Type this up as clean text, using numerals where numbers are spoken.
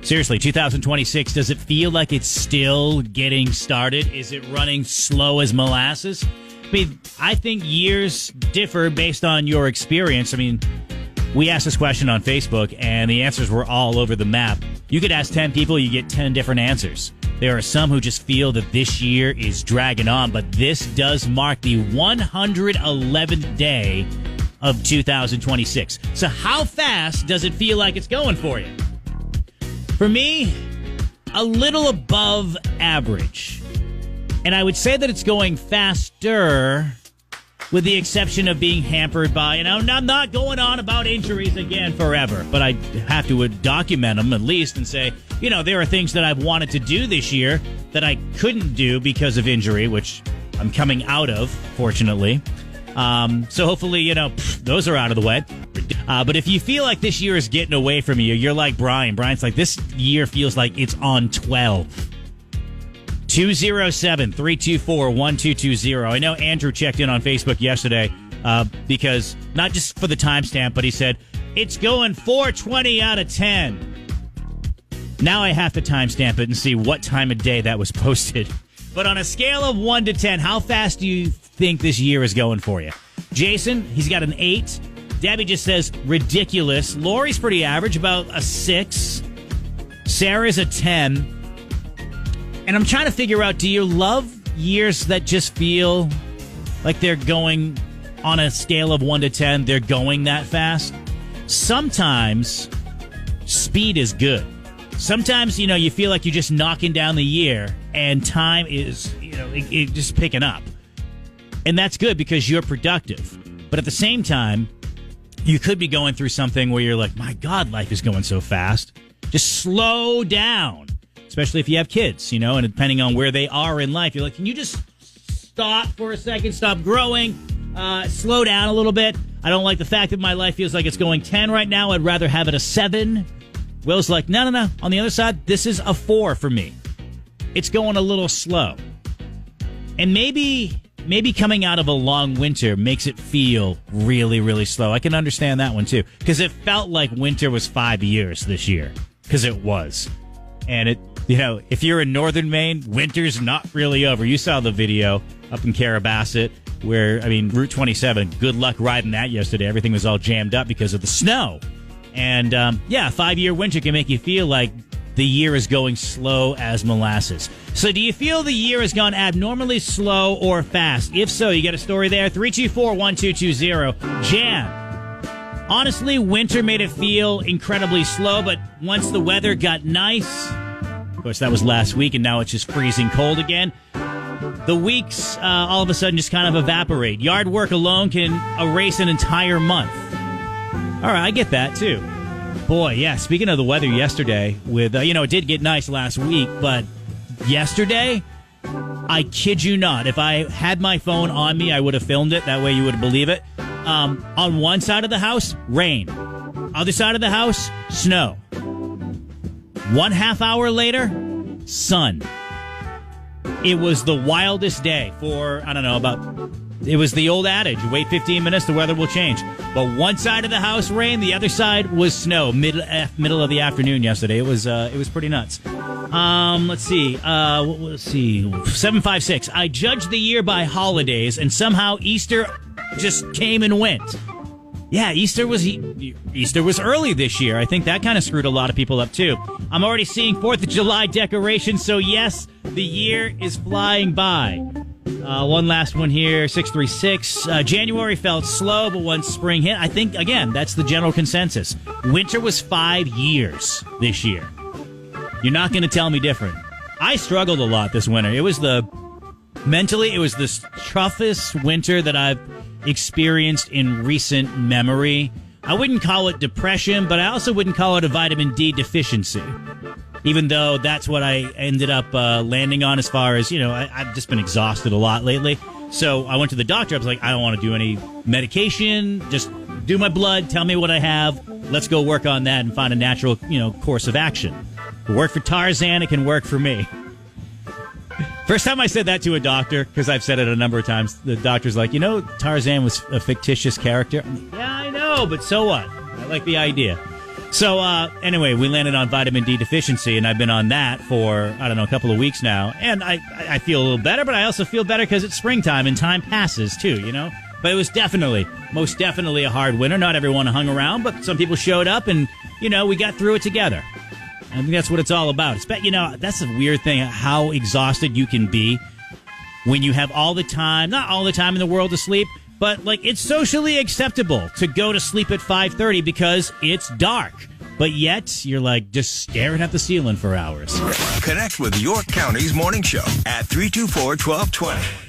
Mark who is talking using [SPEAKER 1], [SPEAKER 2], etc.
[SPEAKER 1] Seriously, 2026, does it feel like it's still getting started? Is it running slow as molasses? I mean, I think years differ based on your experience. I mean, we asked this question on Facebook, and the answers were all over the map. You could ask 10 people, you get 10 different answers. There are some who just feel that this year is dragging on, but this does mark the 111th day of 2026. So how fast does it feel like it's going for you? For me, a little above average. And I would say that it's going faster, with the exception of being hampered by, I'm not going on about injuries again forever, but I have to document them at least and say, there are things that I've wanted to do this year that I couldn't do because of injury, which I'm coming out of, fortunately. So hopefully, those are out of the way. But if you feel like this year is getting away from you, you're like Brian. Brian's like, this year feels like it's on 12. 207-324-1220. I know Andrew checked in on Facebook yesterday because, not just for the timestamp, but he said, it's going 420 out of 10. Now I have to timestamp it and see what time of day that was posted. But on a scale of 1 to 10, how fast do you think this year is going for you? Jason, he's got an 8. Debbie just says ridiculous. Lori's pretty average, about a 6. Sarah's a 10. And I'm trying to figure out, do you love years that just feel like they're going on a scale of 1 to 10, they're going that fast? Sometimes speed is good. Sometimes, you feel like you're just knocking down the year and time is, it just picking up. And that's good because you're productive. But at the same time, you could be going through something where you're like, my God, life is going so fast. Just slow down. Especially if you have kids, and depending on where they are in life, you're like, can you just stop for a second, stop growing, slow down a little bit? I don't like the fact that my life feels like it's going 10 right now. I'd rather have it a 7. Will's like, no. On the other side, this is a 4 for me. It's going a little slow. And maybe coming out of a long winter makes it feel really, really slow. I can understand that one, too. Because it felt like winter was 5 years this year. Because it was. And it, if you're in northern Maine, winter's not really over. You saw the video up in Carabasset where, Route 27, good luck riding that yesterday. Everything was all jammed up because of the snow. And, 5-year winter can make you feel like the year is going slow as molasses. So do you feel the year has gone abnormally slow or fast? If so, you got a story there. 324-1220. Jan. Honestly, winter made it feel incredibly slow, but once the weather got nice, of course, that was last week, and now it's just freezing cold again, the weeks all of a sudden just kind of evaporate. Yard work alone can erase an entire month. All right, I get that, too. Boy, yeah, speaking of the weather yesterday, with it did get nice last week, but yesterday, I kid you not, if I had my phone on me, I would have filmed it. That way you would believe it. On one side of the house, rain. Other side of the house, snow. 1/2 hour later, sun. It was the wildest day for, it was the old adage, wait 15 minutes, the weather will change. But one side of the house, rain, the other side was snow, middle of the afternoon yesterday. It was pretty nuts. Let's see. 756. I judged the year by holidays, and somehow Easter just came and went. Yeah, Easter was early this year. I think that kind of screwed a lot of people up, too. I'm already seeing 4th of July decorations, so yes, the year is flying by. One last one here, 636. January felt slow, but once spring hit, I think, again, that's the general consensus. Winter was 5 years this year. You're not going to tell me different. I struggled a lot this winter. It was the toughest winter that I've experienced in recent memory. I wouldn't call it depression, but I also wouldn't call it a vitamin D deficiency. Even though that's what I ended up landing on as far as, I've just been exhausted a lot lately. So I went to the doctor. I was like, I don't want to do any medication. Just do my blood. Tell me what I have. Let's go work on that and find a natural, course of action. It worked for Tarzan. It can work for me. First time I said that to a doctor, because I've said it a number of times, the doctor's like, Tarzan was a fictitious character. I'm like, yeah, I know, but so what? I like the idea. So, anyway, we landed on vitamin D deficiency, and I've been on that for, I don't know, a couple of weeks now. And I feel a little better, but I also feel better because it's springtime and time passes, too, you know? But it was most definitely a hard winter. Not everyone hung around, but some people showed up, and, you know, we got through it together. I think that's what it's all about. You know, that's a weird thing, how exhausted you can be when you have all the time, not all the time in the world to sleep, but, like, it's socially acceptable to go to sleep at 5:30 because it's dark. But yet, you're, like, just staring at the ceiling for hours.
[SPEAKER 2] Connect with York County's morning show at 324-1220.